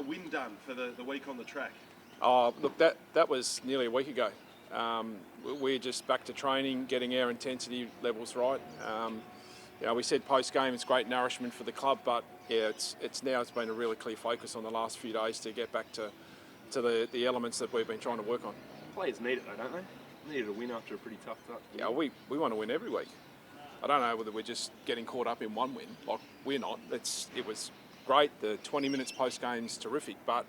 win done for the week on the track? Oh, look, that was nearly a week ago. We're just back to training, getting our intensity levels right. We said post-game it's great nourishment for the club, but yeah, it's been a really clear focus on the last few days to get back to the elements that we've been trying to work on. Players need it though, don't they? Needed a win after a pretty tough start. Yeah, we want to win every week. I don't know whether we're just getting caught up in one win. Like, we're not. It was great. The 20 minutes post-game's terrific, but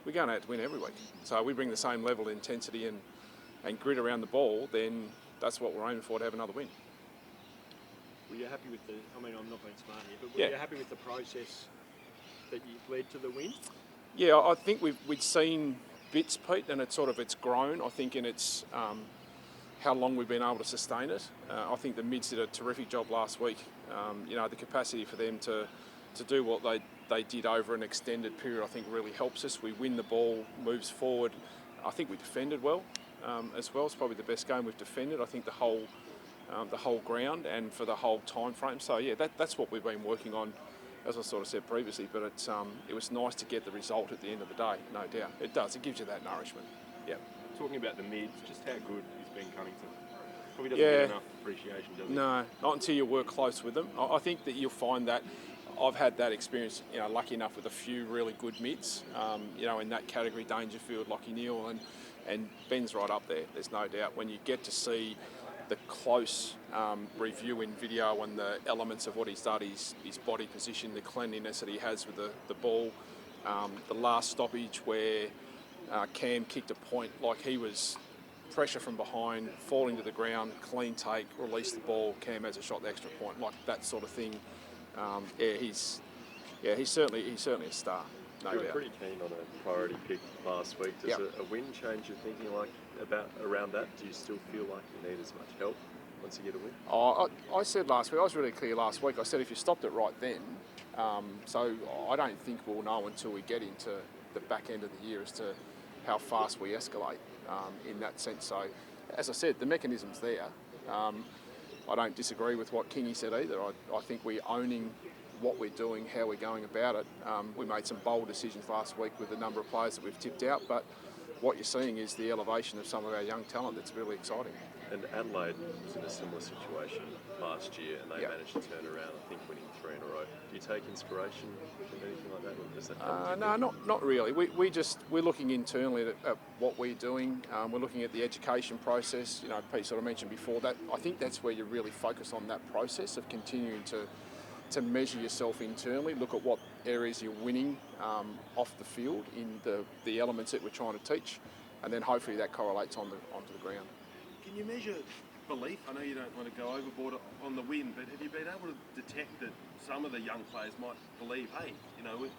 we're going to have to win every week. So we bring the same level of intensity and grit around the ball, then that's what we're aiming for, to have another win. Were you happy with I'm not being smart here, but were you happy with the process that led to the win? Yeah, I think we'd seen bits, Pete, and it's grown, I think, in its how long we've been able to sustain it. I think the mids did a terrific job last week. The capacity for them to do what they did over an extended period, I think, really helps us. We win the ball, moves forward. I think we defended well as well. It's probably the best game we've defended. I think the whole ground and for the whole time frame. So yeah, that's what we've been working on, as I sort of said previously. But it was nice to get the result at the end of the day, no doubt. It does. It gives you that nourishment. Yeah. Talking about the mids, just how good is Ben Cunnington? Probably doesn't get enough appreciation, does he? No, not until you work close with them. I think that you'll find that. I've had that experience, lucky enough with a few really good mids, in that category, Dangerfield, Lachie Neale, and Ben's right up there, there's no doubt. When you get to see the close review in video and the elements of what he's done, his body position, the cleanliness that he has with the ball, the last stoppage where Cam kicked a point, like he was pressure from behind, falling to the ground, clean take, release the ball, Cam has a shot, the extra point, like that sort of thing. He's certainly a star. No You were doubt. pretty keen on a priority pick last week. Does a win change your thinking around that? Do you still feel like you need as much help once you get a win? I said last week, I was really clear last week, I said if you stopped it right then, so I don't think we'll know until we get into the back end of the year as to how fast we escalate in that sense. So, as I said, the mechanism's there. I don't disagree with what Kingy said either. I think we're owning what we're doing, how we're going about it. We made some bold decisions last week with the number of players that we've tipped out, but what you're seeing is the elevation of some of our young talent that's really exciting. And Adelaide was in a similar situation last year, and they managed to turn around, I think, winning 3 in a row. Do you take inspiration from anything like that, or does that come to you? No, not really. We're looking internally at what we're doing. We're looking at the education process. Pete sort of mentioned before that. I think that's where you really focus on that process of continuing to measure yourself internally, look at what areas you're winning off the field in the elements that we're trying to teach, and then hopefully that correlates onto the ground. Can you measure belief? I know you don't want to go overboard on the win, but have you been able to detect that some of the young players might believe, hey,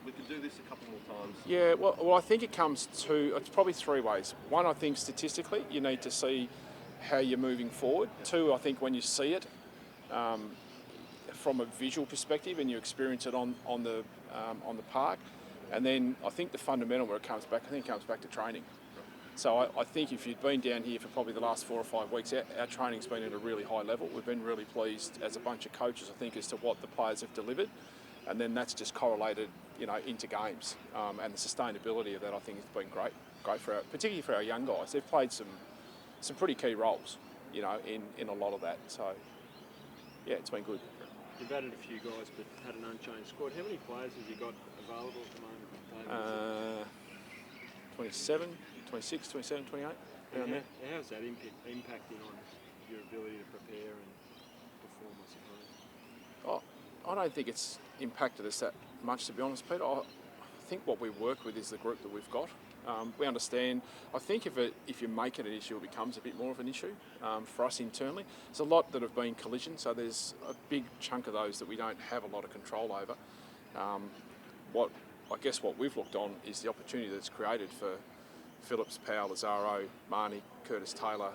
we could do this a couple more times? Yeah, well, I think it's probably 3 ways. One, I think statistically, you need to see how you're moving forward. 2, I think when you see it from a visual perspective and you experience it on the park. And then I think the fundamental where it comes back, to training. So I think if you'd been down here for probably the last 4 or 5 weeks, our training's been at a really high level. We've been really pleased as a bunch of coaches, I think, as to what the players have delivered. And then that's just correlated, into games. And the sustainability of that, I think, has been great particularly for our young guys. They've played some pretty key roles, in a lot of that. So, yeah, it's been good. You've added a few guys, but had an unchanged squad. How many players have you got available at the moment? 27, 26, 27, 28. Around there. How's that impacting on your ability to prepare and perform, I suppose? I don't think it's impacted us that much, to be honest, Peter. I think what we work with is the group that we've got. We understand. I think if you make it an issue, it becomes a bit more of an issue for us internally. There's a lot that have been collisions, so there's a big chunk of those that we don't have a lot of control over. What we've looked on is the opportunity that's created for Phillips, Powell, Lazaro, Marnie, Curtis Taylor,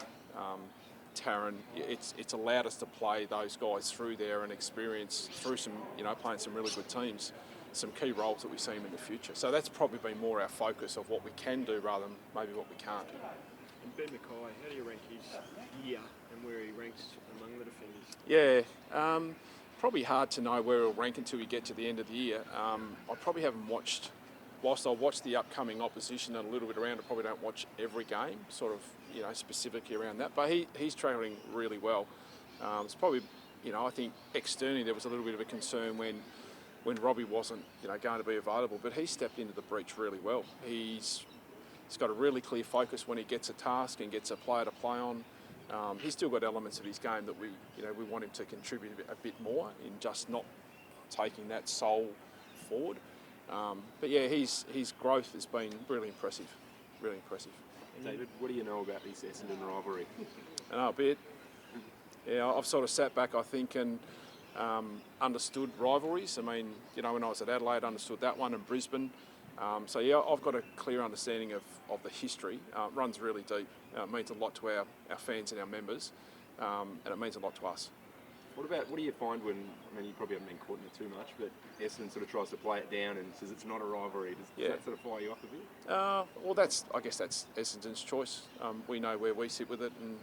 Taryn. It's allowed us to play those guys through there and experience through some, playing some really good teams, some key roles that we see them in the future. So that's probably been more our focus of what we can do rather than maybe what we can't. And Ben Mackay, how do you rank his year and where he ranks among the defenders? Yeah, probably hard to know where he'll rank until we get to the end of the year. I probably haven't watched whilst I'll watch the upcoming opposition and a little bit around, I probably don't watch every game, sort of, specifically around that. But he's travelling really well. It's probably, I think externally there was a little bit of a concern when Robbie wasn't, going to be available, but he stepped into the breach really well. He's got a really clear focus when he gets a task and gets a player to play on. He's still got elements of his game that we want him to contribute a bit more in just not taking that sole forward. But yeah, his growth has been really impressive, really impressive. David, what do you know about this Essendon rivalry? I know a bit. Yeah, I've sort of sat back, I think, and understood rivalries. I mean, when I was at Adelaide, I understood that one, and Brisbane. So yeah, I've got a clear understanding of the history. It runs really deep. It means a lot to our fans and our members, and it means a lot to us. What do you find when, you probably haven't been caught in it too much, but Essendon sort of tries to play it down and says it's not a rivalry. Does that sort of fire you off a bit? Well, I guess that's Essendon's choice. We know where we sit with it, and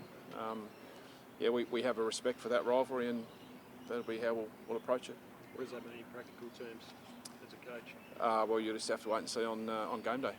we have a respect for that rivalry, and that'll be how we'll approach it. What does that mean in practical terms as a coach? Well, you just have to wait and see on game day.